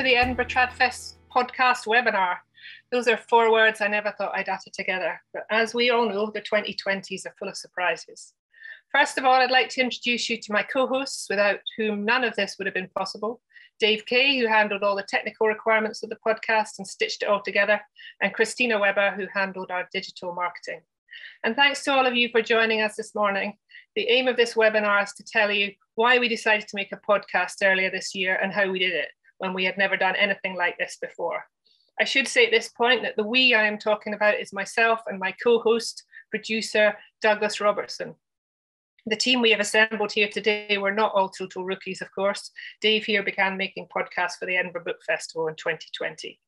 to the Edinburgh Tradfest podcast webinar. Those are 4 words I never thought I'd utter together, but as we all know, the 2020s are full of surprises. First of all, I'd like to introduce you to my co-hosts, without whom none of this would have been possible. Dave Kay, who handled all the technical requirements of the podcast and stitched it all together, and Christina Weber, who handled our digital marketing. And thanks to all of you for joining us this morning. The aim of this webinar is to tell you why we decided to make a podcast earlier this year and how we did it when we had never done anything like this before. I should say at this point that the we I am talking about is myself and my co-host, producer, Douglas Robertson. The team we have assembled here today were not all total rookies, of course. Dave here began making podcasts for the Edinburgh Book Festival in 2020.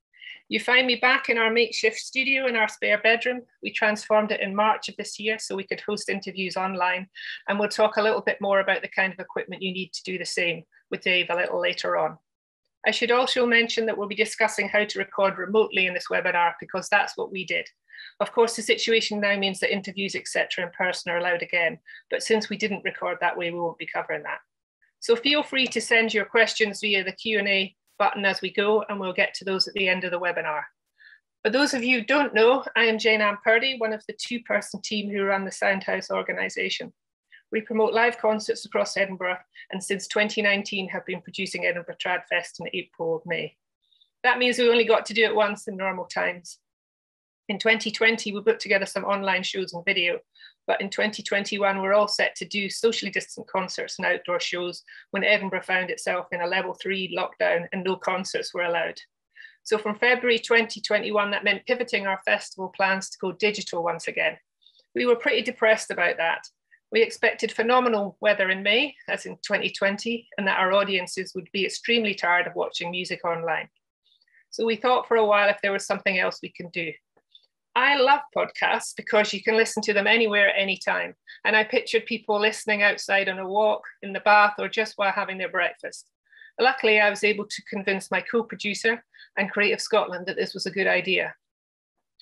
You find me back in our makeshift studio in our spare bedroom. We transformed it in March of this year so we could host interviews online, and we'll talk a little bit more about the kind of equipment you need to do the same with Dave a little later on. I should also mention that we'll be discussing how to record remotely in this webinar because that's what we did. Of course, the situation now means that interviews, etc. in person are allowed again, but since we didn't record that way, we won't be covering that. So feel free to send your questions via the Q&A button as we go, and we'll get to those at the end of the webinar. For those of you who don't know, I am Jane Ann Purdy, one of the 2-person team who run the Soundhouse organisation. We promote live concerts across Edinburgh, and since 2019 have been producing Edinburgh Tradfest in April, May. That means we only got to do it once in normal times. In 2020, we put together some online shows and video, but in 2021, we're all set to do socially distant concerts and outdoor shows when Edinburgh found itself in a level 3 lockdown and no concerts were allowed. So from February 2021, that meant pivoting our festival plans to go digital once again. We were pretty depressed about that. We expected phenomenal weather in May, as in 2020, and that our audiences would be extremely tired of watching music online. So we thought for a while if there was something else we can do. I love podcasts because you can listen to them anywhere at any time. And I pictured people listening outside on a walk, in the bath, or just while having their breakfast. Luckily, I was able to convince my co-producer and Creative Scotland that this was a good idea.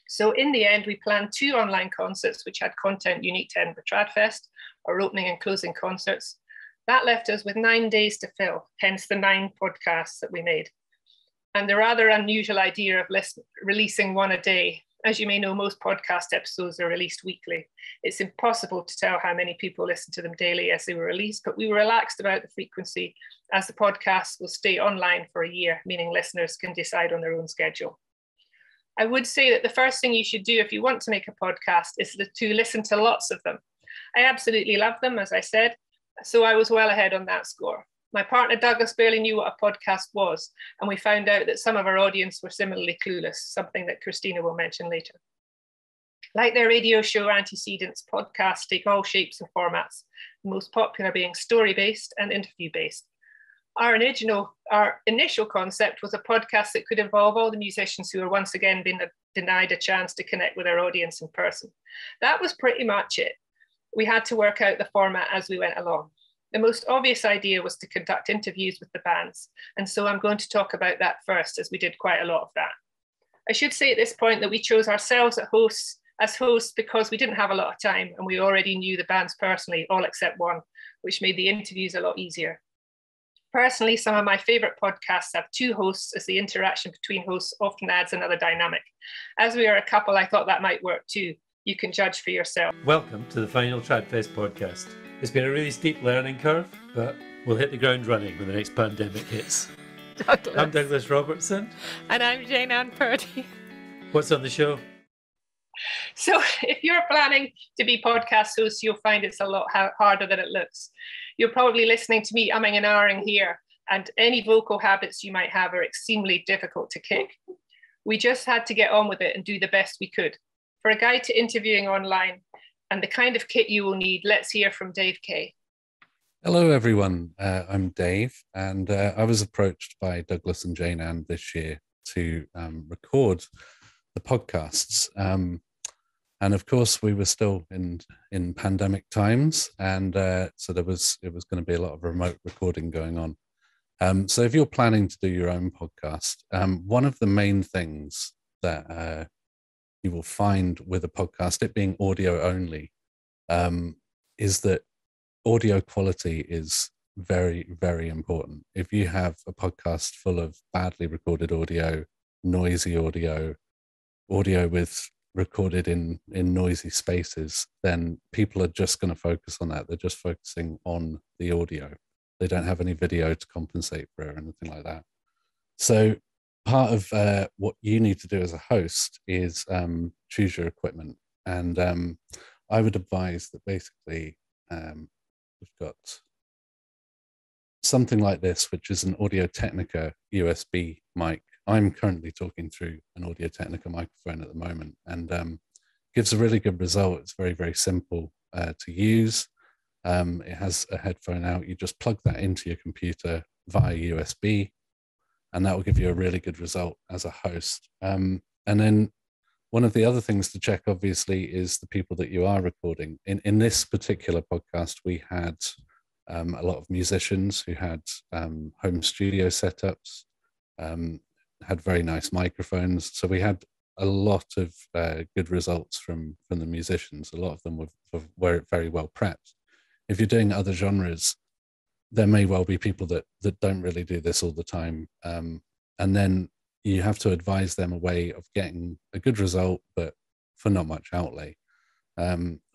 So in the end, we planned 2 online concerts which had content unique to Edinburgh Tradfest, our opening and closing concerts. That left us with 9 days to fill, hence the 9 podcasts that we made. And the rather unusual idea of releasing 1 a day. As you may know, most podcast episodes are released weekly. It's impossible to tell how many people listen to them daily as they were released, but we were relaxed about the frequency as the podcasts will stay online for a year, meaning listeners can decide on their own schedule. I would say that the first thing you should do if you want to make a podcast is to listen to lots of them. I absolutely love them, as I said, so I was well ahead on that score. My partner Douglas barely knew what a podcast was, and we found out that some of our audience were similarly clueless, something that Christina will mention later. Like their radio show Antecedents, podcasts take all shapes and formats, the most popular being story-based and interview-based. Our initial concept was a podcast that could involve all the musicians who are once again being denied a chance to connect with our audience in person. That was pretty much it. We had to work out the format as we went along. The most obvious idea was to conduct interviews with the bands, and so I'm going to talk about that first, as we did quite a lot of that. I should say at this point that we chose ourselves as hosts because we didn't have a lot of time, and we already knew the bands personally, all except one, which made the interviews a lot easier. Personally, some of my favourite podcasts have 2 hosts, as the interaction between hosts often adds another dynamic. As we are a couple, I thought that might work too. You can judge for yourself. Welcome to the final Tradfest podcast. It's been a really steep learning curve, but we'll hit the ground running when the next pandemic hits. Douglas. I'm Douglas Robertson. And I'm Jane Ann Purdy. What's on the show? So if you're planning to be podcast hosts, you'll find it's a lot harder than it looks. You're probably listening to me umming and ahhing here, and any vocal habits you might have are extremely difficult to kick. We just had to get on with it and do the best we could. For a guide to interviewing online and the kind of kit you will need, let's hear from Dave Kay. Hello, everyone. I'm Dave, and I was approached by Douglas and Jane Ann this year to record the podcasts. And of course, we were still in pandemic times, and so it was going to be a lot of remote recording going on. So if you're planning to do your own podcast, one of the main things that you will find with a podcast, it being audio only, is that audio quality is very, very important. If you have a podcast full of badly recorded audio, noisy audio, audio with recorded in noisy spaces, then people are just going to focus on that. They're just focusing on the audio. They don't have any video to compensate for it or anything like that. So part of what you need to do as a host is choose your equipment. And I would advise that basically we've got something like this, which is an Audio-Technica USB mic. I'm currently talking through an Audio-Technica microphone at the moment, and gives a really good result. It's very, very simple to use. It has a headphone out. You just plug that into your computer via USB, and that will give you a really good result as a host. And then one of the other things to check, obviously, is the people that you are recording. In this particular podcast, we had a lot of musicians who had home studio setups, had very nice microphones. So we had a lot of good results from the musicians. A lot of them were very well prepped. If you're doing other genres, there may well be people that don't really do this all the time. And then you have to advise them a way of getting a good result, but for not much outlay.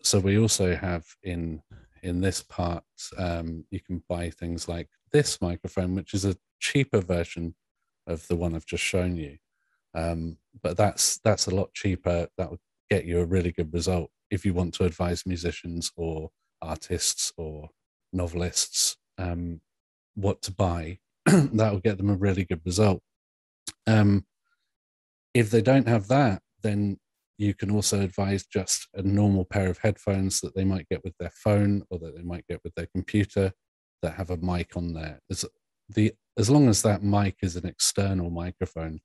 So we also have in this part, you can buy things like this microphone, which is a cheaper version of the one I've just shown you. But that's a lot cheaper. That would get you a really good result if you want to advise musicians or artists or novelists what to buy. That will get them a really good result. If they don't have that, then you can also advise just a normal pair of headphones that they might get with their phone or that they might get with their computer that have a mic on there. As long as that mic is an external microphone,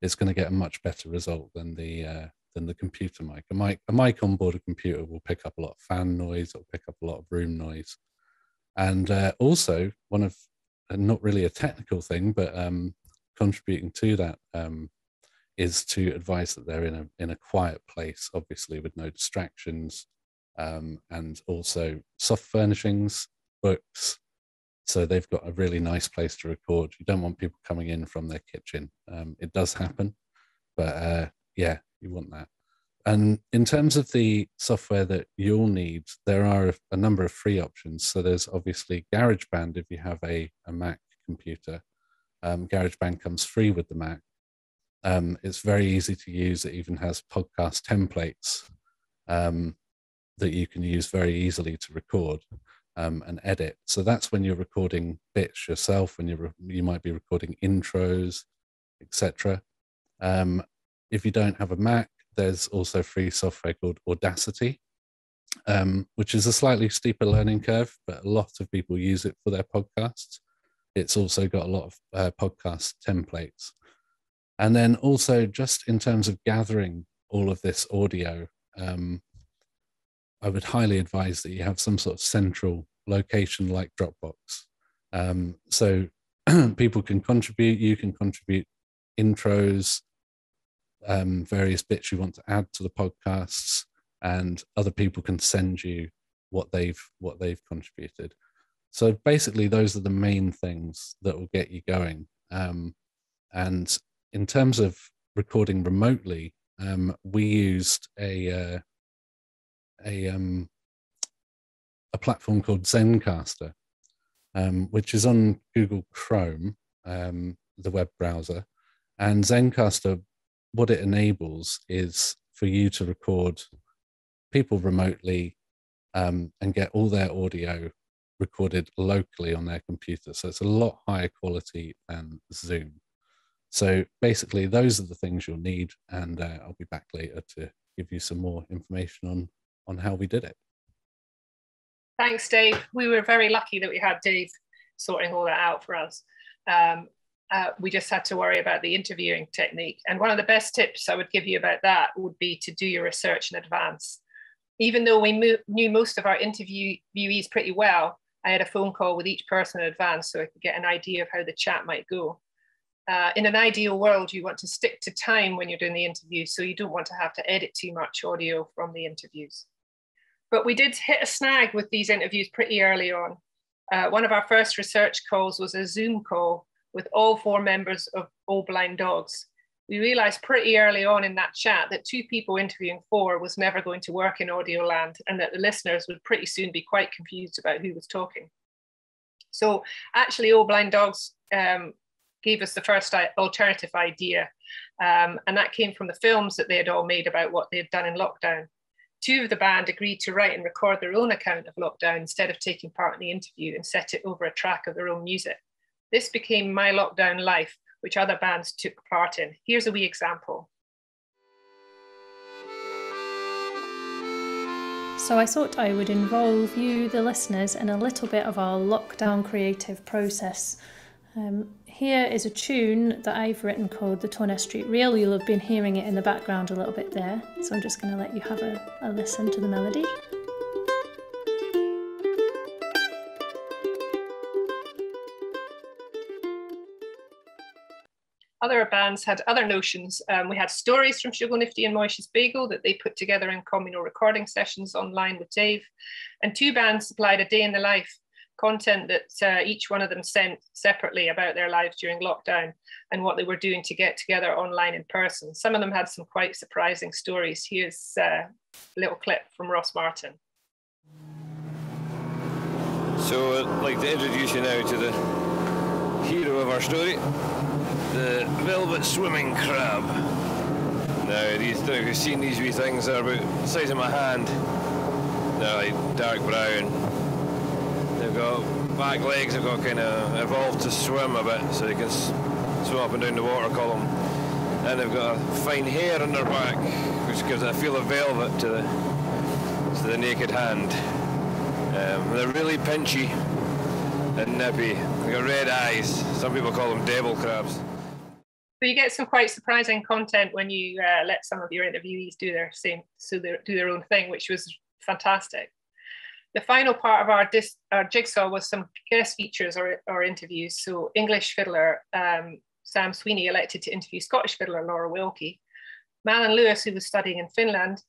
it's going to get a much better result than the computer mic. A mic on board a computer will pick up a lot of fan noise, it'll pick up a lot of room noise. And also, one of, not really a technical thing, but contributing to that is to advise that they're in a quiet place, obviously with no distractions, and also soft furnishings, books. So they've got a really nice place to record. You don't want people coming in from their kitchen. It does happen, but yeah, you want that. And in terms of the software that you'll need, there are a number of free options. So there's obviously GarageBand if you have a Mac computer. GarageBand comes free with the Mac. It's very easy to use. It even has podcast templates that you can use very easily to record and edit. So that's when you're recording bits yourself, when you might be recording intros, etc. If you don't have a Mac, there's also free software called Audacity, which is a slightly steeper learning curve, but a lot of people use it for their podcasts. It's also got a lot of podcast templates. And then also just in terms of gathering all of this audio, I would highly advise that you have some sort of central location like Dropbox. So people can contribute, you can contribute intros, various bits you want to add to the podcasts, and other people can send you what they've contributed. So basically those are the main things that will get you going. And in terms of recording remotely, we used a platform called Zencaster, which is on Google Chrome, the web browser. And Zencaster, what it enables is for you to record people remotely and get all their audio recorded locally on their computer. So it's a lot higher quality than Zoom. So basically, those are the things you'll need, and I'll be back later to give you some more information on how we did it. Thanks, Dave. We were very lucky that we had Dave sorting all that out for us. We just had to worry about the interviewing technique. And one of the best tips I would give you about that would be to do your research in advance. Even though we knew most of our interviewees pretty well, I had a phone call with each person in advance so I could get an idea of how the chat might go. In an ideal world, you want to stick to time when you're doing the interview, so you don't want to have to edit too much audio from the interviews. But we did hit a snag with these interviews pretty early on. One of our first research calls was a Zoom call with all 4 members of All Blind Dogs. We realized pretty early on in that chat that 2 people interviewing 4 was never going to work in audio land, and that the listeners would pretty soon be quite confused about who was talking. So actually All Blind Dogs gave us the first alternative idea, and that came from the films that they had all made about what they had done in lockdown. 2 of the band agreed to write and record their own account of lockdown instead of taking part in the interview, and set it over a track of their own music. This became My Lockdown Life, which other bands took part in. Here's a wee example. So I thought I would involve you, the listeners, in a little bit of our lockdown creative process. Here is a tune that I've written called the Tonner Street Reel. You'll have been hearing it in the background a little bit there. So I'm just going to let you have a listen to the melody. Other bands had other notions. We had stories from Sugar Nifty and Moish's Bagel that they put together in communal recording sessions online with Dave. And 2 bands supplied a day in the life content that each one of them sent separately about their lives during lockdown and what they were doing to get together online in person. Some of them had some quite surprising stories. Here's a little clip from Ross Martin. So I'd like to introduce you now to the hero of our story, the velvet swimming crab. Now, these, if you've seen these wee things, they're about the size of my hand. They're like dark brown. They've got back legs that got kind of evolved to swim a bit, so they can swim up and down the water column. And they've got a fine hair on their back, which gives it a feel of velvet to the naked hand. They're really pinchy and nippy. They've got red eyes. Some people call them devil crabs. So you get some quite surprising content when you let some of your interviewees do their own thing, which was fantastic. The final part of our jigsaw was some guest features or interviews. So English fiddler Sam Sweeney elected to interview Scottish fiddler Laura Wilkie. Malin Lewis, who was studying in Finland,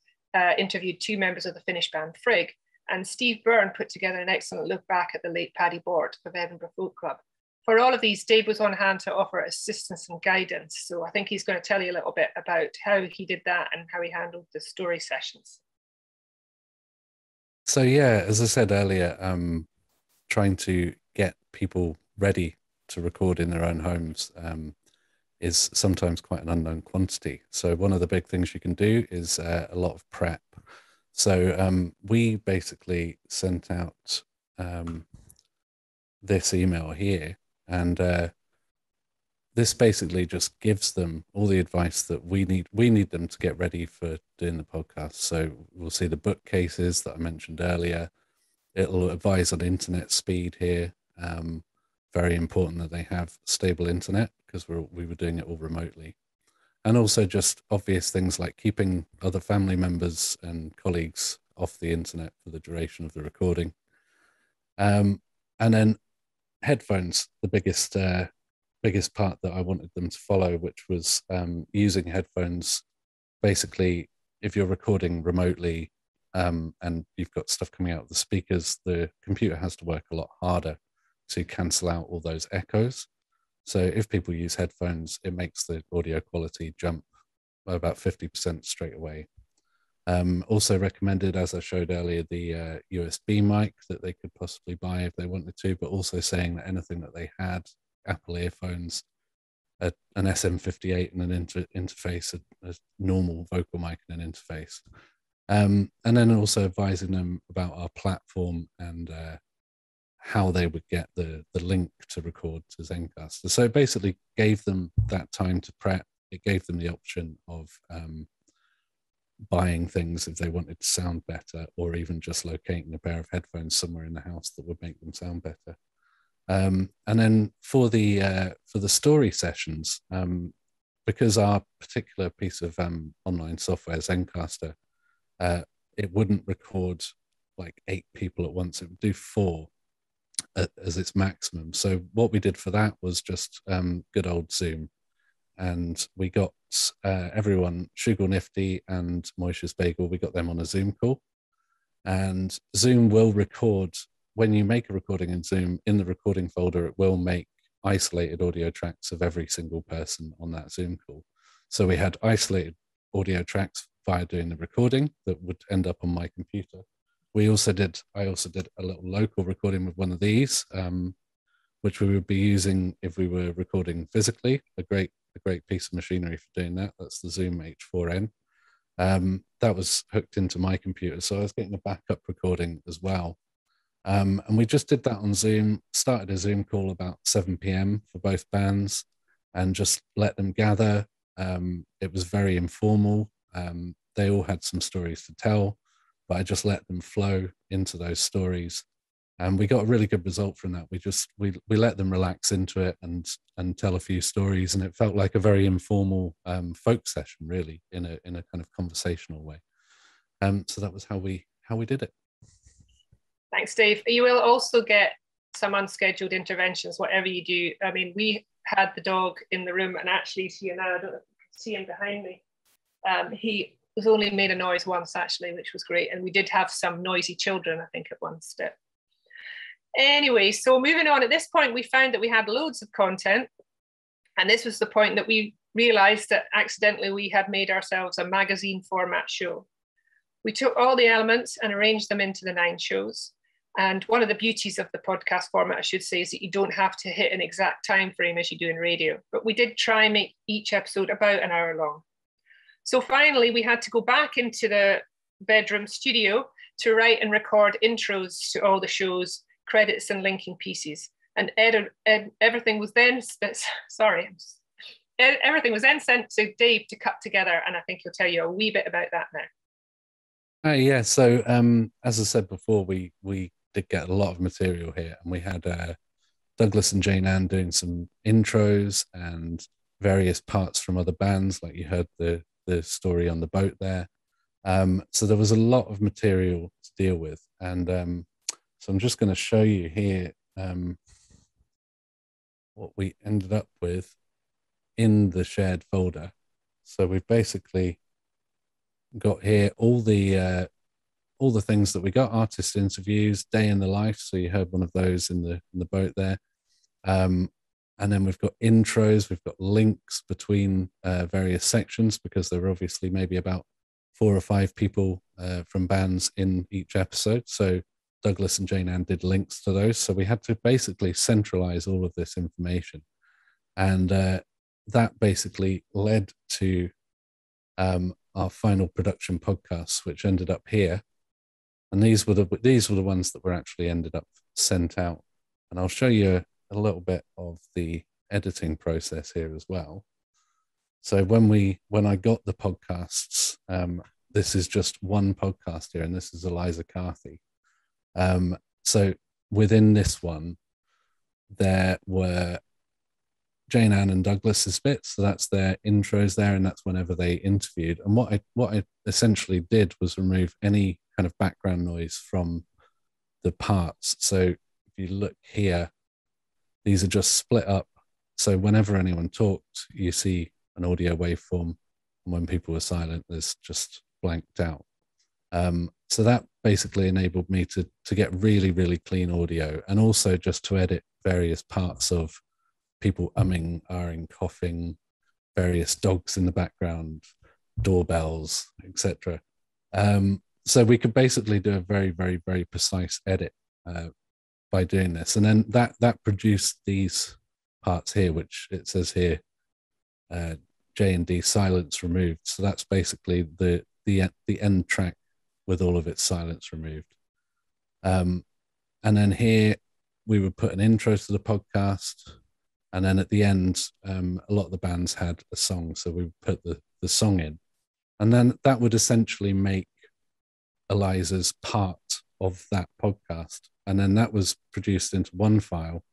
interviewed 2 members of the Finnish band Frigg. And Steve Byrne put together an excellent look back at the late Paddy Bort of Edinburgh Folk Club. For all of these, Dave was on hand to offer assistance and guidance. So I think he's going to tell you a little bit about how he did that and how he handled the story sessions. So yeah, as I said earlier, trying to get people ready to record in their own homes is sometimes quite an unknown quantity. So one of the big things you can do is a lot of prep. So we basically sent out this email here, and this basically just gives them all the advice that we need them to get ready for doing the podcast. So we'll see the bookcases that I mentioned earlier. It'll advise on internet speed here. Very important that they have stable internet because we were doing it all remotely. And also just obvious things like keeping other family members and colleagues off the internet for the duration of the recording. And then headphones, the biggest part that I wanted them to follow, which was using headphones. Basically, if you're recording remotely and you've got stuff coming out of the speakers, the computer has to work a lot harder to cancel out all those echoes. So if people use headphones, it makes the audio quality jump by about 50% straight away. Also recommended, as I showed earlier, the USB mic that they could possibly buy if they wanted to, but also saying that anything that they had, Apple earphones, an SM58 and an interface, a normal vocal mic and an interface. And then also advising them about our platform and how they would get the link to record to Zencaster. So it basically gave them that time to prep. It gave them the option of buying things if they wanted to sound better, or even just locating a pair of headphones somewhere in the house that would make them sound better. And then for the story sessions, because our particular piece of online software, Zencaster, it wouldn't record like 8 people at once. It would do 4 as its maximum. So what we did for that was just good old Zoom. And we got everyone, Sugar Nifty and Moish's Bagel, we got them on a Zoom call. And Zoom will record when you make a recording in Zoom, in the recording folder, it will make isolated audio tracks of every single person on that Zoom call. So we had isolated audio tracks via doing the recording that would end up on my computer. I also did a little local recording with one of these, which we would be using if we were recording physically. A great piece of machinery for doing that. That's the Zoom H4n. That was hooked into my computer, so I was getting a backup recording as well. And we just did that on Zoom, started a Zoom call about 7 p.m. for both bands and just let them gather. It was very informal. They all had some stories to tell, but I just let them flow into those stories. And we got a really good result from that. We let them relax into it and tell a few stories, and it felt like a very informal folk session, really, in a kind of conversational way. So that was how we did it. Thanks, Dave. You will also get some unscheduled interventions, whatever you do. I mean, we had the dog in the room, and actually he's here now. I don't know if you can see him behind me. He was only made a noise once, actually, which was great. And we did have some noisy children, I think, at one step. Anyway, so moving on, at this point, we found that we had loads of content. And this was the point that we realized that accidentally we had made ourselves a magazine format show. We took all the elements and arranged them into the 9 shows. And one of the beauties of the podcast format, I should say, is that you don't have to hit an exact time frame as you do in radio. But we did try and make each episode about an hour long. So finally, we had to go back into the bedroom studio to write and record intros to all the shows, credits and linking pieces. And everything was then, everything was then sent to Dave to cut together. And I think he'll tell you a wee bit about that now. Yeah, so as I said before, we did get a lot of material here, and we had Douglas and Jane Ann doing some intros and various parts from other bands, like you heard the story on the boat there. So there was a lot of material to deal with, and so I'm just going to show you here what we ended up with in the shared folder. So we've basically got here all the things that we got: artist interviews, day in the life. So you heard one of those in the boat there. And then we've got intros, we've got links between various sections, because there were obviously maybe about 4 or 5 people from bands in each episode. So Douglas and Jane Ann did links to those. So we had to basically centralize all of this information. And that basically led to our final production podcasts, which ended up here. And these were the ones that were actually ended up sent out. And I'll show you a little bit of the editing process here as well. So when I got the podcasts, this is just one podcast here, and this is Eliza Carthy. So within this one, there were Jane Ann and Douglas's bits. So that's their intros there, and that's whenever they interviewed. And what I essentially did was remove any kind of background noise from the parts. So if you look here, these are just split up. So whenever anyone talked, you see an audio waveform. And when people were silent, there's just blanked out. So that basically enabled me to get really, really clean audio, and also just to edit various parts of people umming, ahhing, coughing, various dogs in the background, doorbells, etc. So we could basically do a very, very, very precise edit by doing this. And then that produced these parts here, which it says here, J&D silence removed. So that's basically the end track with all of its silence removed. And then here we would put an intro to the podcast. And then at the end, a lot of the bands had a song. So we would put the song in. And then that would essentially make Eliza's part of that podcast. And then that was produced into one file.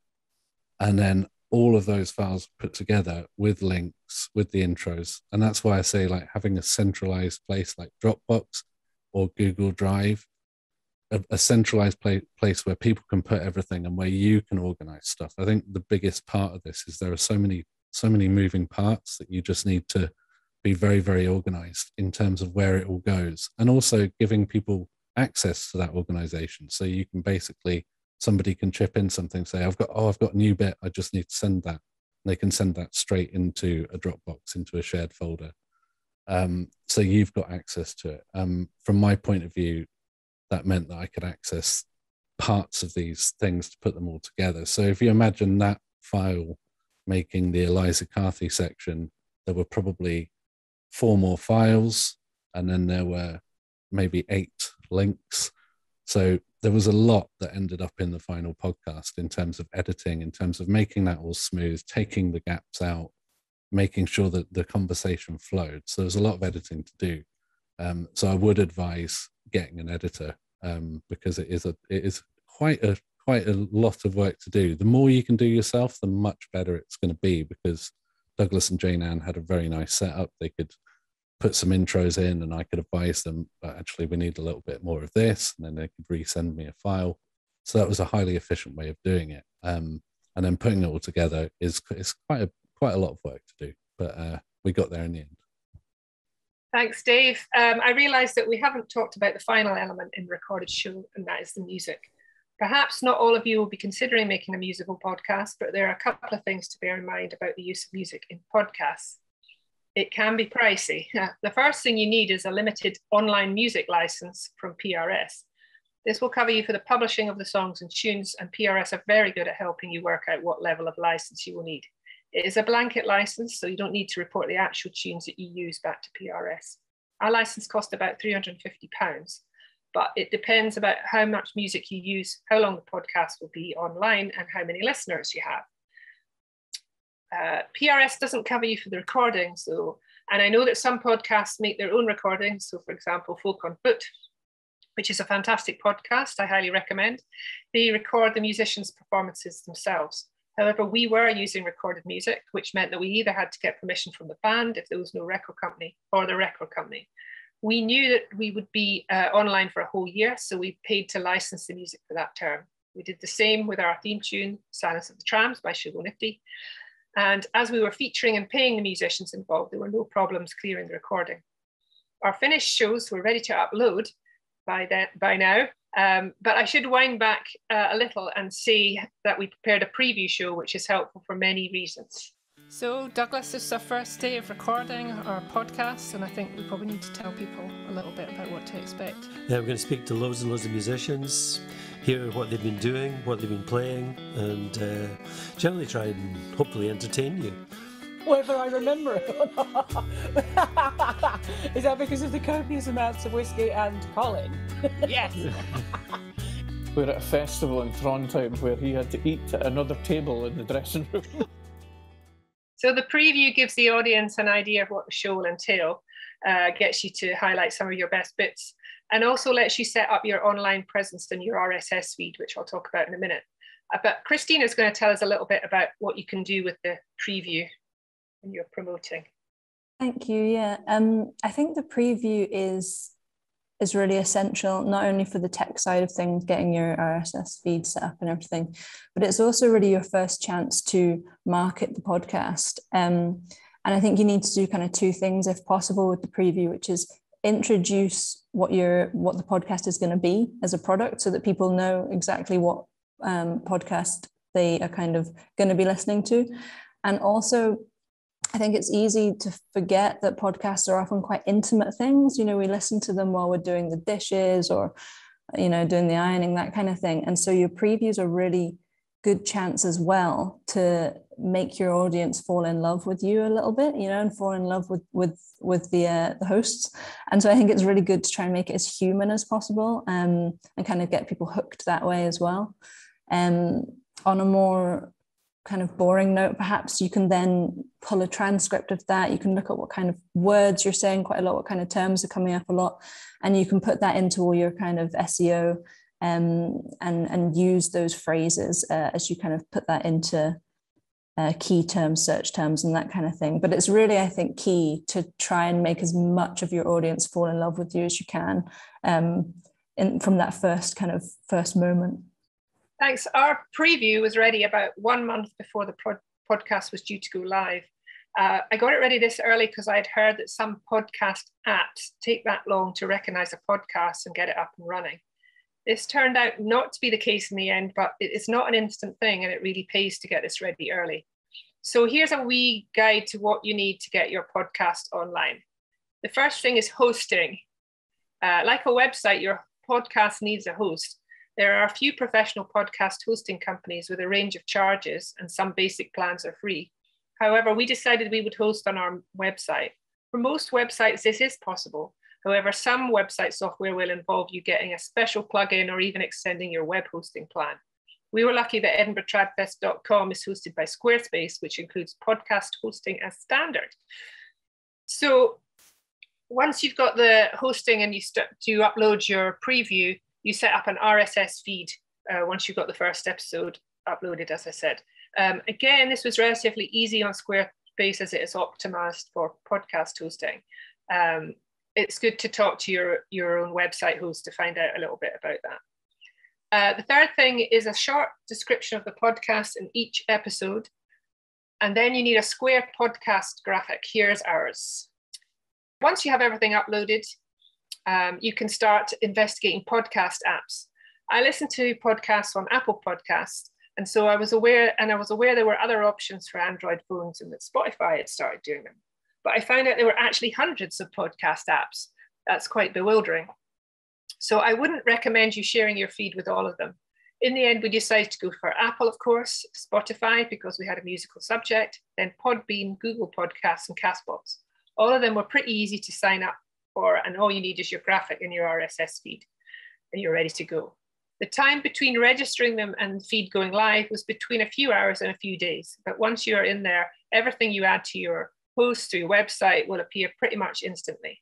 And then all of those files put together with links, with the intros. And that's why I say, like, having a centralized place like Dropbox or Google Drive, a centralized place where people can put everything and where you can organize stuff. I think the biggest part of this is there are so many moving parts that you just need to be very, very organized in terms of where it all goes, and also giving people access to that organization. So you can basically somebody can chip in something, say, I've got a new bit, I just need to send that. And they can send that straight into a Dropbox, into a shared folder. So you've got access to it. From my point of view, that meant that I could access parts of these things to put them all together. So if you imagine that file making the Eliza Carthy section, there were probably 4 more files, and then there were maybe 8 links. So there was a lot that ended up in the final podcast in terms of editing, in terms of making that all smooth, taking the gaps out, making sure that the conversation flowed. So there's a lot of editing to do. So I would advise getting an editor, because it is quite a lot of work to do. The more you can do yourself, the much better it's going to be, because Douglas and Jane Ann had a very nice setup. They could put some intros in and I could advise them, but actually we need a little bit more of this, and then they could resend me a file. So that was a highly efficient way of doing it. And then putting it all together is quite a lot of work to do, but we got there in the end. Thanks, Dave. I realised that we haven't talked about the final element in the recorded show, and that is the music. Perhaps not all of you will be considering making a musical podcast, but there are a couple of things to bear in mind about the use of music in podcasts. It can be pricey. The first thing you need is a limited online music license from PRS. This will cover you for the publishing of the songs and tunes, and PRS are very good at helping you work out what level of license you will need. It is a blanket license, so you don't need to report the actual tunes that you use back to PRS. Our license cost about £350, but it depends about how much music you use, how long the podcast will be online, and how many listeners you have. PRS doesn't cover you for the recordings though, and I know that some podcasts make their own recordings. So for example, Folk on Foot, which is a fantastic podcast, I highly recommend. They record the musicians' performances themselves. However, we were using recorded music, which meant that we either had to get permission from the band if there was no record company, or the record company. We knew that we would be online for a whole year, so we paid to license the music for that term. We did the same with our theme tune, Silence of the Trams by Shogo Nifty. And as we were featuring and paying the musicians involved, there were no problems clearing the recording. Our finished shows were ready to upload by now, but I should wind back a little and say that we prepared a preview show, which is helpful for many reasons. So Douglas, this is our first day of recording our podcast, and I think we probably need to tell people a little bit about what to expect. Yeah, we're going to speak to loads and loads of musicians, hear what they've been doing, what they've been playing, and generally try and hopefully entertain you. Whether I remember it or not. Is that because of the copious amounts of whiskey and Colin? Yes! We're at a festival in Trondheim where he had to eat at another table in the dressing room. So the preview gives the audience an idea of what the show will entail, gets you to highlight some of your best bits, and also lets you set up your online presence in your RSS feed, which I'll talk about in a minute. But Christina's going to tell us a little bit about what you can do with the preview when you're promoting. Thank you. Yeah, I think the preview is really essential, not only for the tech side of things, getting your RSS feed set up and everything, but it's also really your first chance to market the podcast. And I think you need to do kind of 2 things if possible with the preview, which is introduce what the podcast is going to be as a product, so that people know exactly what podcast they are kind of going to be listening to. And also, I think it's easy to forget that podcasts are often quite intimate things. You know, we listen to them while we're doing the dishes or, you know, doing the ironing, that kind of thing. And so your previews are really good chance as well to make your audience fall in love with you a little bit, you know, and fall in love with the hosts. And so I think it's really good to try and make it as human as possible, and kind of get people hooked that way as well. On a more kind of boring note, perhaps you can then pull a transcript of that. You can look at what kind of words you're saying quite a lot, what kind of terms are coming up a lot, and you can put that into all your kind of SEO and use those phrases as you kind of put that into key terms, search terms, and that kind of thing. But it's really, I think, key to try and make as much of your audience fall in love with you as you can from that first moment. Thanks. Our preview was ready about 1 month before the podcast was due to go live. I got it ready this early because I'd heard that some podcast apps take that long to recognize a podcast and get it up and running. This turned out not to be the case in the end, but it's not an instant thing, and it really pays to get this ready early. So here's a wee guide to what you need to get your podcast online. The first thing is hosting. Like a website, your podcast needs a host. There are a few professional podcast hosting companies with a range of charges, and some basic plans are free. However, we decided we would host on our website. For most websites, this is possible. However, some website software will involve you getting a special plugin or even extending your web hosting plan. We were lucky that EdinburghTradfest.com is hosted by Squarespace, which includes podcast hosting as standard. So once you've got the hosting and you start to upload your preview, you set up an RSS feed once you've got the first episode uploaded, as I said. Again, this was relatively easy on Squarespace as it is optimized for podcast hosting. It's good to talk to your own website host to find out a little bit about that. The third thing is a short description of the podcast in each episode. And then you need a square podcast graphic. Here's ours. Once you have everything uploaded, you can start investigating podcast apps. I listen to podcasts on Apple Podcasts. And so I was aware there were other options for Android phones and that Spotify had started doing them. But I found out there were actually hundreds of podcast apps. That's quite bewildering. So I wouldn't recommend you sharing your feed with all of them. In the end, we decided to go for Apple, of course, Spotify, because we had a musical subject, then Podbean, Google Podcasts, and Castbox. All of them were pretty easy to sign up for, and all you need is your graphic and your RSS feed, and you're ready to go. The time between registering them and the feed going live was between a few hours and a few days. But once you're in there, everything you add to your host, to your website, will appear pretty much instantly.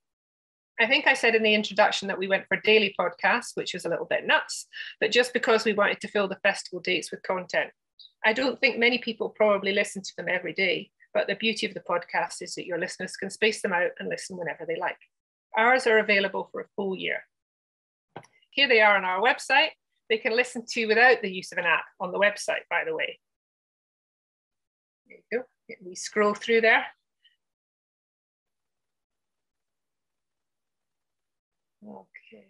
I think I said in the introduction that we went for daily podcasts, which was a little bit nuts, but just because we wanted to fill the festival dates with content. I don't think many people probably listen to them every day, but the beauty of the podcast is that your listeners can space them out and listen whenever they like. Ours are available for a full year. Here they are on our website. They can listen to without the use of an app on the website, by the way. There you go. We scroll through there. Okay.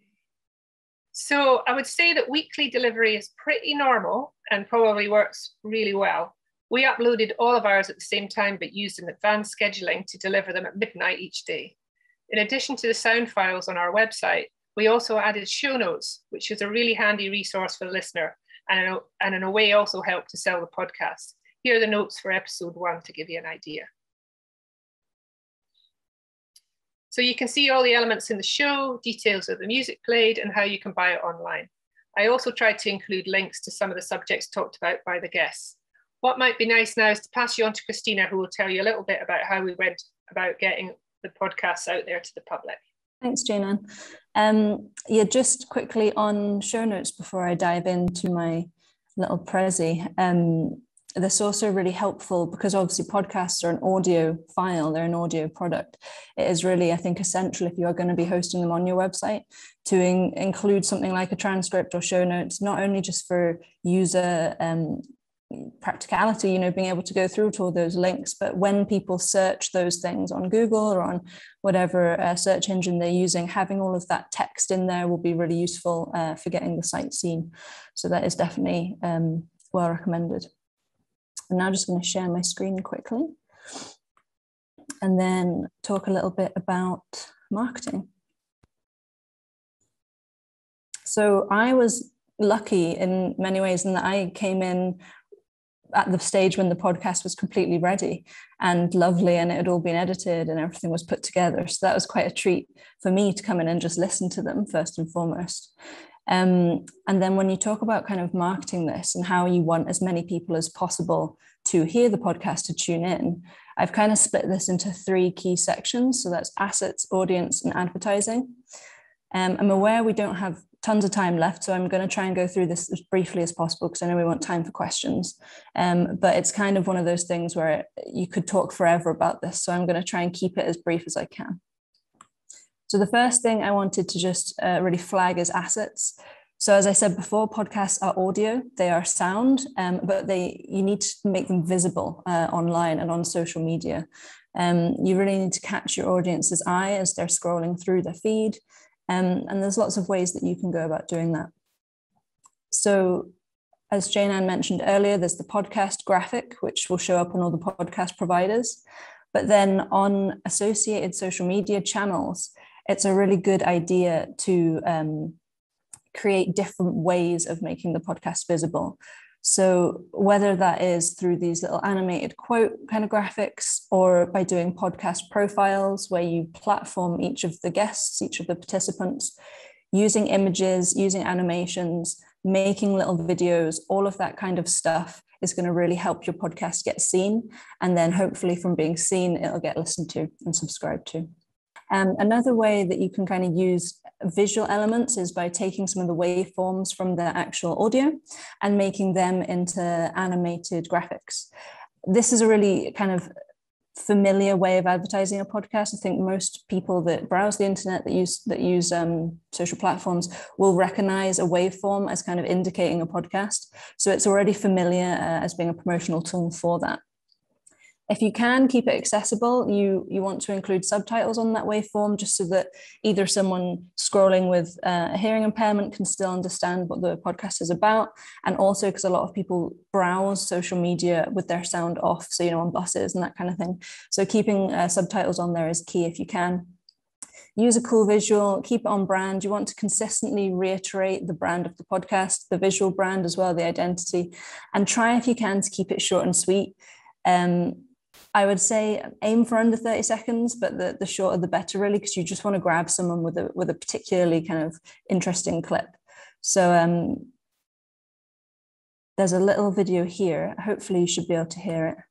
So I would say that weekly delivery is pretty normal and probably works really well. We uploaded all of ours at the same time, but used an advanced scheduling to deliver them at midnight each day. In addition to the sound files on our website, we also added show notes, which is a really handy resource for the listener and in a way also helped to sell the podcast. Here are the notes for episode 1 to give you an idea. So you can see all the elements in the show, details of the music played, and how you can buy it online. I also tried to include links to some of the subjects talked about by the guests. What might be nice now is to pass you on to Christina, who will tell you a little bit about how we went about getting the podcasts out there to the public. Thanks, Jane Ann. Yeah, just quickly on show notes before I dive into my little prezi. This is also really helpful because obviously podcasts are an audio file, they're an audio product. It is really, I think, essential if you are going to be hosting them on your website to include something like a transcript or show notes, not only just for user practicality, you know, being able to go through to all those links, but when people search those things on Google or on whatever search engine they're using, having all of that text in there will be really useful for getting the site seen. So that is definitely well recommended. I'm now just going to share my screen quickly and then talk a little bit about marketing. So I was lucky in many ways in that I came in at the stage when the podcast was completely ready and lovely and it had all been edited and everything was put together. So that was quite a treat for me to come in and just listen to them first and foremost. And then when you talk about kind of marketing this and how you want as many people as possible to hear the podcast, to tune in, I've kind of split this into 3 key sections. So that's assets, audience, and advertising. I'm aware we don't have tons of time left, so I'm going to try and go through this as briefly as possible because I know we want time for questions. But it's kind of one of those things where you could talk forever about this. So I'm going to try and keep it as brief as I can. So the first thing I wanted to just really flag is assets. So as I said before, podcasts are audio, they are sound, but you need to make them visible online and on social media. You really need to catch your audience's eye as they're scrolling through the feed. And there's lots of ways that you can go about doing that. So as Jane Ann mentioned earlier, there's the podcast graphic, which will show up on all the podcast providers. But then on associated social media channels, it's a really good idea to create different ways of making the podcast visible. So whether that is through these little animated quote kind of graphics, or by doing podcast profiles where you platform each of the guests, each of the participants, using images, using animations, making little videos, all of that kind of stuff is going to really help your podcast get seen. And then hopefully from being seen, it'll get listened to and subscribed to. Another way that you can kind of use visual elements is by taking some of the waveforms from the actual audio and making them into animated graphics. This is a really kind of familiar way of advertising a podcast. I think most people that browse the internet, that use social platforms, will recognize a waveform as kind of indicating a podcast. So it's already familiar as being a promotional tool for that. If you can keep it accessible, you want to include subtitles on that waveform, just so that either someone scrolling with a hearing impairment can still understand what the podcast is about, and also because a lot of people browse social media with their sound off, so on buses and that kind of thing. So keeping subtitles on there is key if you can. Use a cool visual, keep it on brand. You want to consistently reiterate the brand of the podcast, the visual brand as well, the identity, and try if you can to keep it short and sweet. I would say aim for under 30 seconds, but the shorter the better, really, because you just want to grab someone with a particularly kind of interesting clip. So there's a little video here. Hopefully you should be able to hear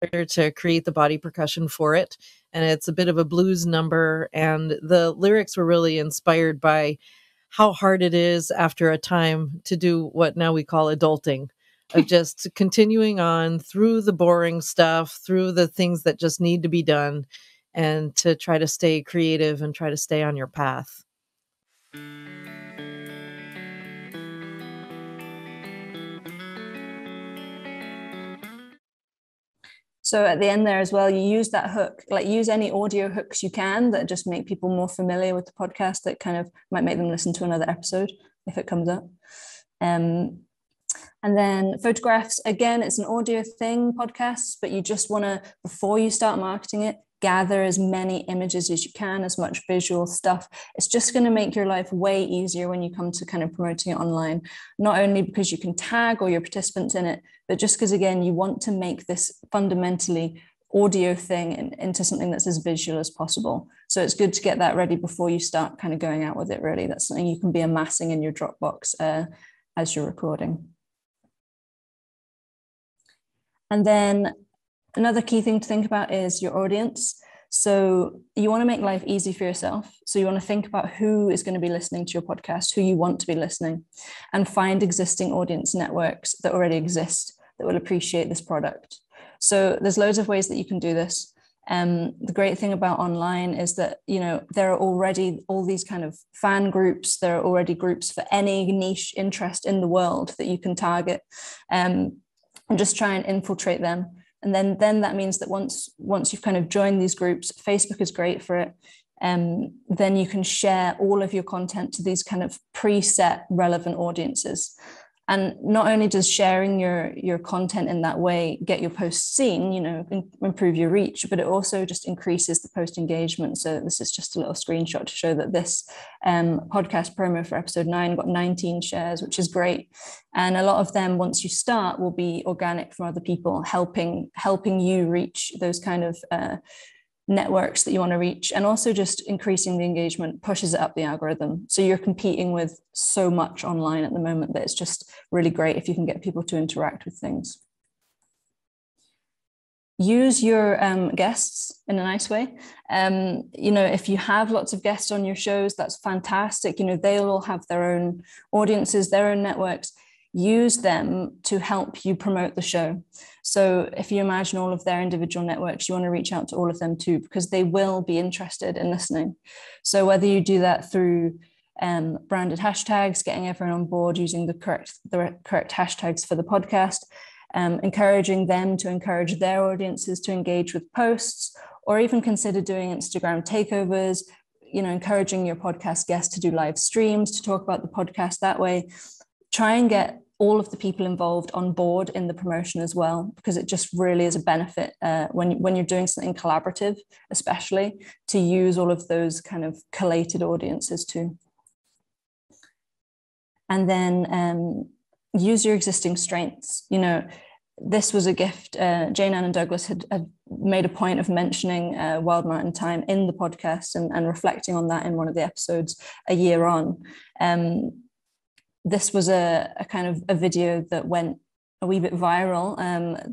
it. To create the body percussion for it. And it's a bit of a blues number. And the lyrics were really inspired by how hard it is after a time to do what now we call adulting. Of just continuing on through the boring stuff, through the things that just need to be done, and to try to stay creative and try to stay on your path. So at the end there as well, you use that hook, like use any audio hooks you can that just make people more familiar with the podcast, that kind of might make them listen to another episode if it comes up. And then photographs, again, it's an audio thing, podcasts, but you just want to, before you start marketing it, gather as many images as you can, as much visual stuff. It's just going to make your life way easier when you come to kind of promoting it online, not only because you can tag all your participants in it, but just because, again, you want to make this fundamentally audio thing into something that's as visual as possible. So it's good to get that ready before you start kind of going out with it, really. That's something you can be amassing in your Dropbox as you're recording. And then another key thing to think about is your audience. So you want to make life easy for yourself. So you want to think about who is going to be listening to your podcast, who you want to be listening, and find existing audience networks that already exist that will appreciate this product. So there's loads of ways that you can do this. The great thing about online is that, there are already all these kind of fan groups. There are already groups for any niche interest in the world that you can target. And just try and infiltrate them. And then that means that once you've kind of joined these groups, Facebook is great for it. Then you can share all of your content to these kind of preset relevant audiences. And not only does sharing your content in that way get your posts seen, improve your reach, but it also just increases the post engagement. So this is just a little screenshot to show that this podcast promo for episode 9 got 19 shares, which is great. And a lot of them, once you start, will be organic from other people helping you reach those kind of networks that you want to reach, and also just increasing the engagement pushes it up the algorithm. So you're competing with so much online at the moment that it's just really great if you can get people to interact with things. Use your guests in a nice way. If you have lots of guests on your shows, that's fantastic. They'll all have their own audiences, their own networks. Use them to help you promote the show. So if you imagine all of their individual networks, you want to reach out to all of them too, because they will be interested in listening. So whether you do that through branded hashtags, getting everyone on board, using the correct hashtags for the podcast, encouraging them to encourage their audiences to engage with posts, or even consider doing Instagram takeovers, encouraging your podcast guests to do live streams, to talk about the podcast that way. Try and get all of the people involved on board in the promotion as well, because it just really is a benefit when you're doing something collaborative, especially, to use all of those kind of collated audiences too. And then use your existing strengths. This was a gift. Jane Ann and Douglas had made a point of mentioning Wild Mountain Time in the podcast and reflecting on that in one of the episodes a year on. This was a kind of a video that went a wee bit viral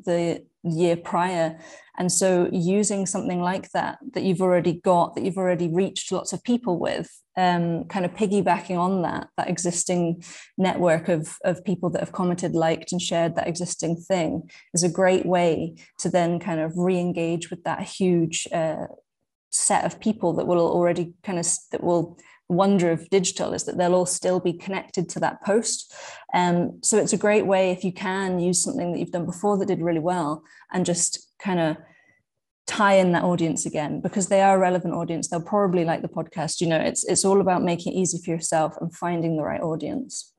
the year prior. And so using something like that you've already got, that you've already reached lots of people with, kind of piggybacking on that existing network of people that have commented, liked and shared that existing thing, is a great way to then kind of re-engage with that huge set of people that will already that will wonder of digital is that they'll all still be connected to that post. So it's a great way, if you can, use something that you've done before that did really well and just kind of tie in that audience again, because they are a relevant audience. They'll probably like the podcast. It's all about making it easy for yourself and finding the right audience.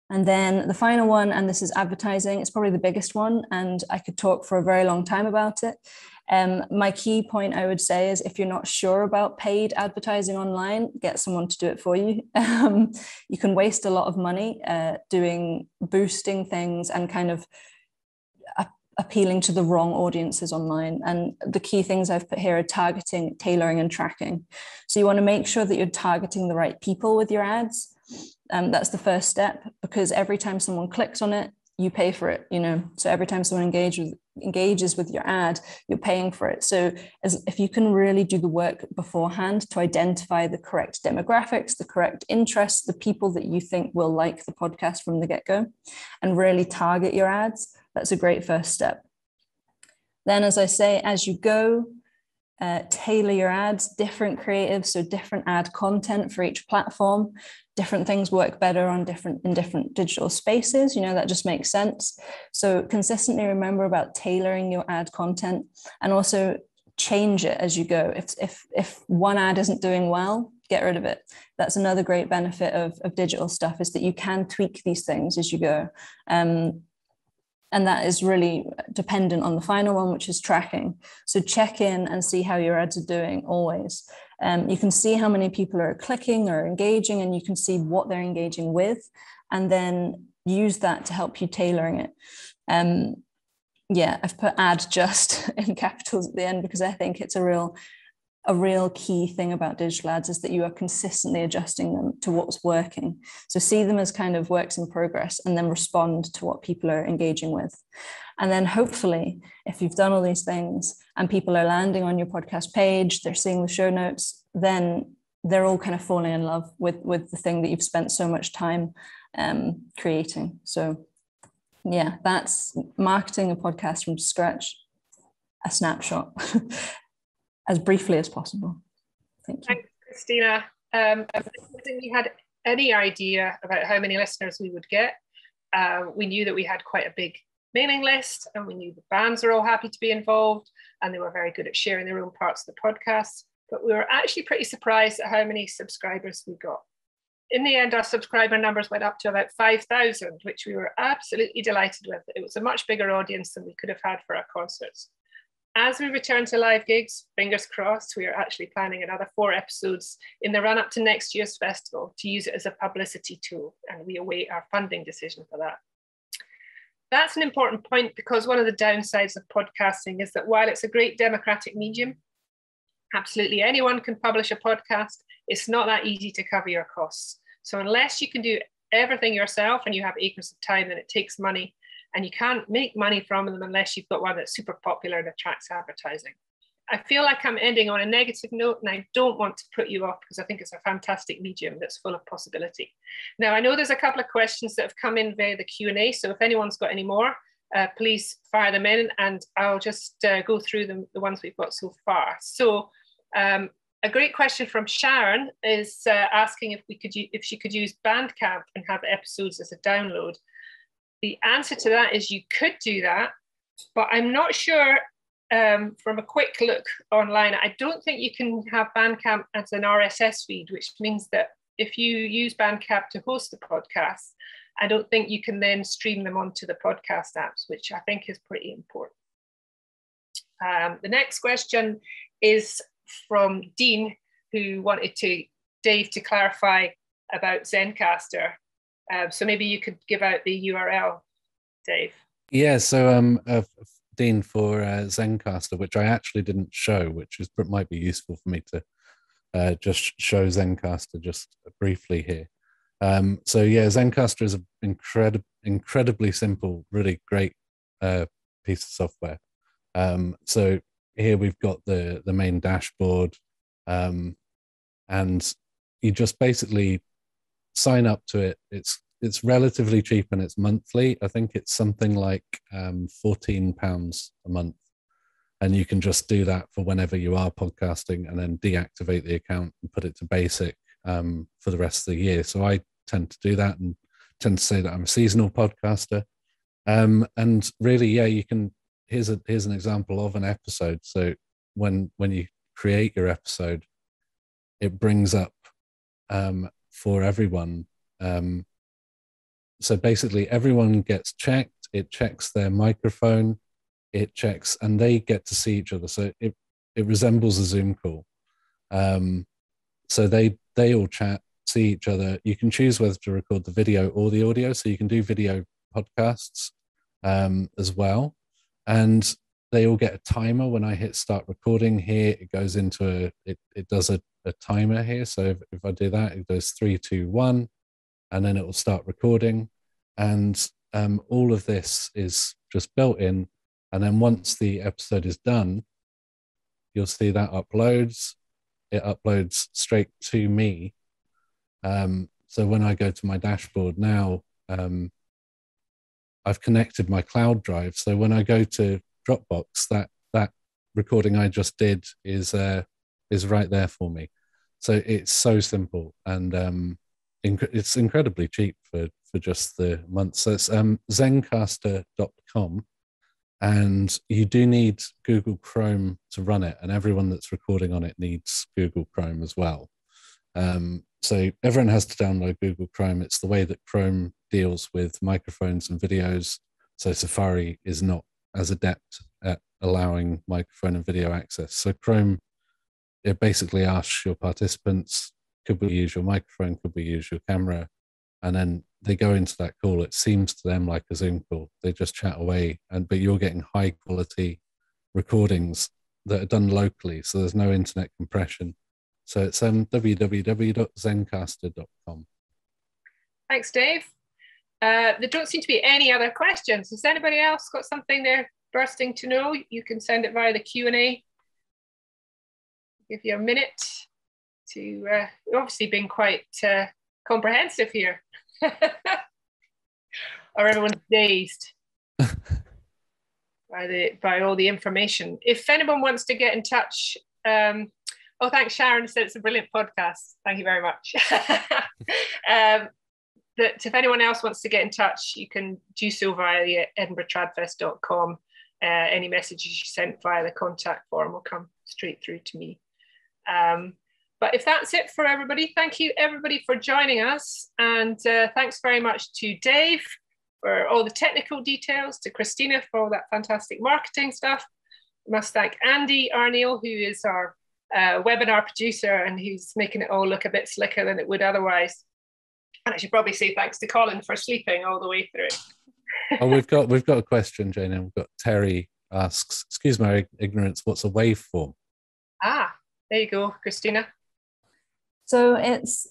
And then the final one, and this is advertising. It's probably the biggest one, and I could talk for a very long time about it. My key point, I would say, is if you're not sure about paid advertising online, get someone to do it for you. You can waste a lot of money boosting things and kind of appealing to the wrong audiences online. And the key things I've put here are targeting, tailoring, and tracking. So you want to make sure that you're targeting the right people with your ads. That's the first step, because every time someone clicks on it, you pay for it, so every time someone engages with your ad, you're paying for it. So if you can really do the work beforehand to identify the correct demographics, the correct interests, the people that you think will like the podcast from the get-go, and really target your ads, that's a great first step. Then, as I say, as you go, tailor your ads, different creatives, so different ad content for each platform. Different things work better in different digital spaces. That just makes sense. So consistently remember about tailoring your ad content, and also change it as you go. If one ad isn't doing well, get rid of it. That's another great benefit of digital stuff, is that you can tweak these things as you go. And that is really dependent on the final one, which is tracking. So check in and see how your ads are doing always. You can see how many people are clicking or engaging, and you can see what they're engaging with, and then use that to help you tailoring it. I've put ad just in capitals at the end, because I think it's a real key thing about digital ads, is that you are consistently adjusting them to what's working. So see them as kind of works in progress, and then respond to what people are engaging with. And then hopefully, if you've done all these things and people are landing on your podcast page, they're seeing the show notes, then they're all kind of falling in love with the thing that you've spent so much time creating. So yeah, that's marketing a podcast from scratch, a snapshot. As briefly as possible. Thank you. Thanks, Christina. I don't think we had any idea about how many listeners we would get. We knew that we had quite a big mailing list, and we knew the bands were all happy to be involved, and they were very good at sharing their own parts of the podcast. But we were actually pretty surprised at how many subscribers we got. In the end, our subscriber numbers went up to about 5,000, which we were absolutely delighted with. It was a much bigger audience than we could have had for our concerts. As we return to live gigs, fingers crossed, we are actually planning another 4 episodes in the run up to next year's festival to use it as a publicity tool, and we await our funding decision for that. That's an important point, because one of the downsides of podcasting is that while it's a great democratic medium, absolutely anyone can publish a podcast, it's not that easy to cover your costs. So unless you can do everything yourself and you have acres of time, then it takes money. And you can't make money from them unless you've got one that's super popular and attracts advertising. I feel like I'm ending on a negative note, and I don't want to put you off, because I think it's a fantastic medium that's full of possibility. Now, I know there's a couple of questions that have come in via the Q&A, so if anyone's got any more, please fire them in, and I'll just go through them, the ones we've got so far. So a great question from Sharon is asking if she could use Bandcamp and have episodes as a download. The answer to that is you could do that, but I'm not sure from a quick look online, I don't think you can have Bandcamp as an RSS feed, which means that if you use Bandcamp to host the podcast, I don't think you can then stream them onto the podcast apps, which I think is pretty important. The next question is from Dean, who wanted Dave to clarify about Zencaster. So maybe you could give out the URL, Dave. Yeah, so Dean, for Zencaster, which I actually didn't show, which might be useful for me to just show Zencaster just briefly here. So yeah, Zencaster is an incredibly simple, really great piece of software. So here we've got the main dashboard, and you just basically sign up to it. It's relatively cheap and it's monthly. I think it's something like £14 a month, and you can just do that for whenever you are podcasting, and then deactivate the account and put it to basic for the rest of the year. So I tend to do that and tend to say that I'm a seasonal podcaster. And really, yeah, you can. Here's an example of an episode. So when you create your episode, it brings up for everyone. So basically, everyone gets checked. It checks their microphone. It checks, and they get to see each other. So it resembles a Zoom call. So they all chat, see each other. You can choose whether to record the video or the audio. So you can do video podcasts as well. And they all get a timer. When I hit start recording here, it goes into it does a timer here. So if I do that, it goes 3, 2, 1, and then it will start recording. And all of this is just built in. And then once the episode is done, you'll see that uploads. It uploads straight to me. So when I go to my dashboard now, I've connected my cloud drive. So when I go to Dropbox, that recording I just did is right there for me. So it's so simple, and it's incredibly cheap for just the month. So it's Zencaster.com, and you do need Google Chrome to run it, and everyone that's recording on it needs Google Chrome as well. So everyone has to download Google Chrome. It's the way that Chrome deals with microphones and videos. So Safari is not as adept at allowing microphone and video access. So Chrome, it basically asks your participants, could we use your microphone? Could we use your camera? And then they go into that call. It seems to them like a Zoom call. They just chat away, but you're getting high quality recordings that are done locally. So there's no internet compression. So it's www.zencaster.com. Thanks, Dave. There don't seem to be any other questions. Has anybody else got something they're bursting to know? You can send it via the Q&A. Give you a minute to, obviously been quite comprehensive here. Or everyone's dazed by all the information. If anyone wants to get in touch, oh, thanks, Sharon said it's a brilliant podcast. Thank you very much. That if anyone else wants to get in touch, you can do so via the edinburghtradfest.com. Any messages you sent via the contact form will come straight through to me. But if that's it for everybody, thank you everybody for joining us. And thanks very much to Dave for all the technical details, to Christina for all that fantastic marketing stuff. I must thank Andy Arneil, who is our webinar producer, and who's making it all look a bit slicker than it would otherwise. And I should probably say thanks to Colin for sleeping all the way through. Oh, we've got a question, Jane, and we've got Terry asks, excuse my ignorance, what's a waveform? Ah, there you go, Christina. So it's,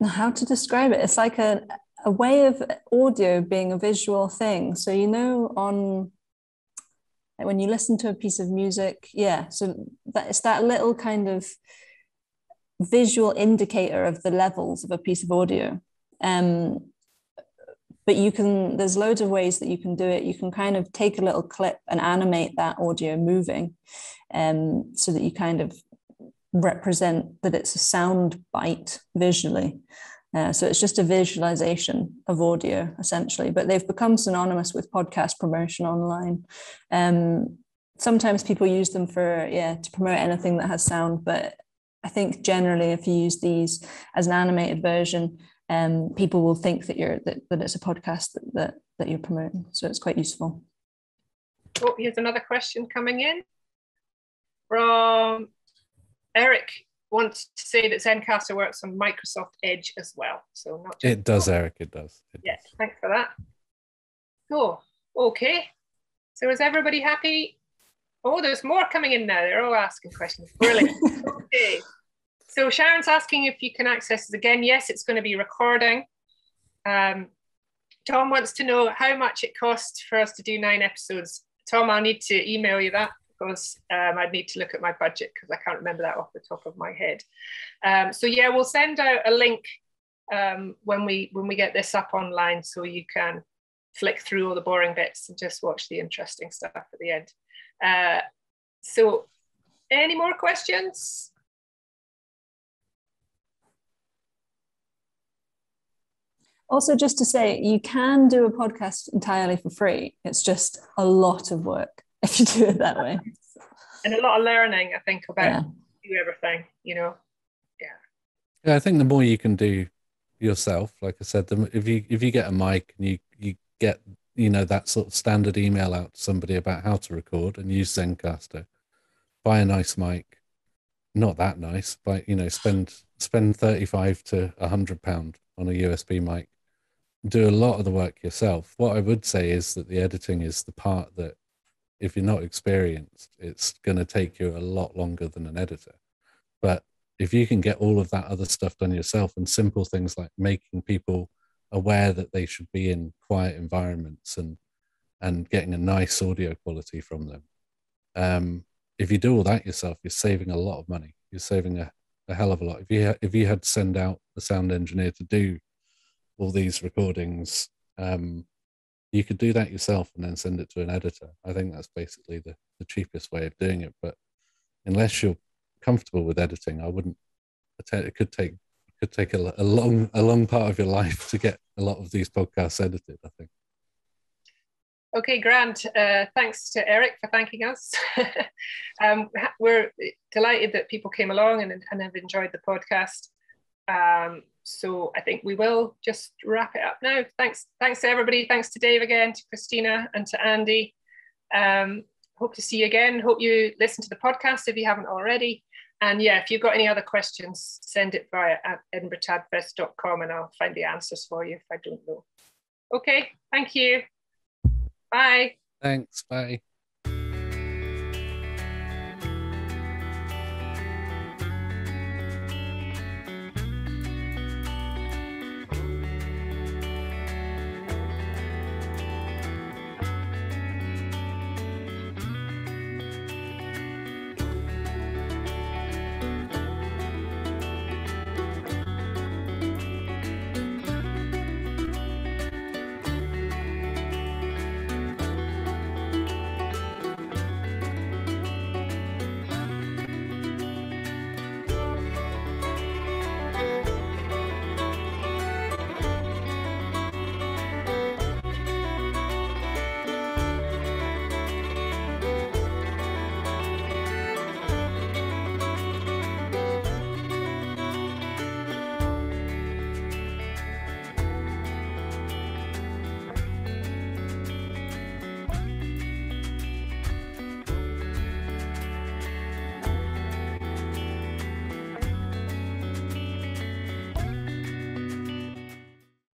how to describe it? It's like a way of audio being a visual thing. So, you know, when you listen to a piece of music, yeah, so it's that little kind of visual indicator of the levels of a piece of audio. But there's loads of ways that you can do it. You can kind of take a little clip and animate that audio moving, so that you kind of represent that it's a sound bite visually. So it's just a visualization of audio, essentially. But they've become synonymous with podcast promotion online. sometimes people use them for, to promote anything that has sound. But I think generally if you use these as an animated version, people will think that that it's a podcast that you're promoting. So it's quite useful. Oh, here's another question coming in from Eric. Wants to say that Zencaster works on Microsoft Edge as well. So not just it does, Eric. It does. Thanks for that. Cool. Okay. So is everybody happy? Oh, there's more coming in now. They're all asking questions. Brilliant. Okay. So Sharon's asking if you can access this again. Yes, it's going to be recording. Tom wants to know how much it costs for us to do 9 episodes. Tom, I'll need to email you that, because I'd need to look at my budget, because I can't remember that off the top of my head. So yeah, we'll send out a link when we get this up online, so you can flick through all the boring bits and just watch the interesting stuff at the end. So any more questions? Also, just to say, you can do a podcast entirely for free. It's just a lot of work if you do it that way. And a lot of learning, I think, about do everything, you know. Yeah, I think the more you can do yourself, like I said, if you get a mic and you get, you know, that sort of standard email out to somebody about how to record and use Zencaster, buy a nice mic, not that nice, but, you know, spend £35 to £100 on a USB mic, do a lot of the work yourself. What I would say is that the editing is the part that, if you're not experienced, it's going to take you a lot longer than an editor. But if you can get all of that other stuff done yourself, and simple things like making people aware that they should be in quiet environments and getting a nice audio quality from them, if you do all that yourself, you're saving a lot of money. You're saving a hell of a lot. If you had to send out a sound engineer to do all these recordings, you could do that yourself and then send it to an editor. I think that's basically the cheapest way of doing it. But unless you're comfortable with editing, I wouldn't. It could take a long part of your life to get a lot of these podcasts edited, I think. Okay, Grant. Thanks to Eric for thanking us. We're delighted that people came along and have enjoyed the podcast. So I think we will just wrap it up now. Thanks to everybody. Thanks to Dave again, to Christina and to Andy. Hope to see you again. Hope you listen to the podcast if you haven't already. And yeah, if you've got any other questions, send it via edinburghtradfest.com and I'll find the answers for you if I don't know. Okay, thank you. Bye. Thanks, bye.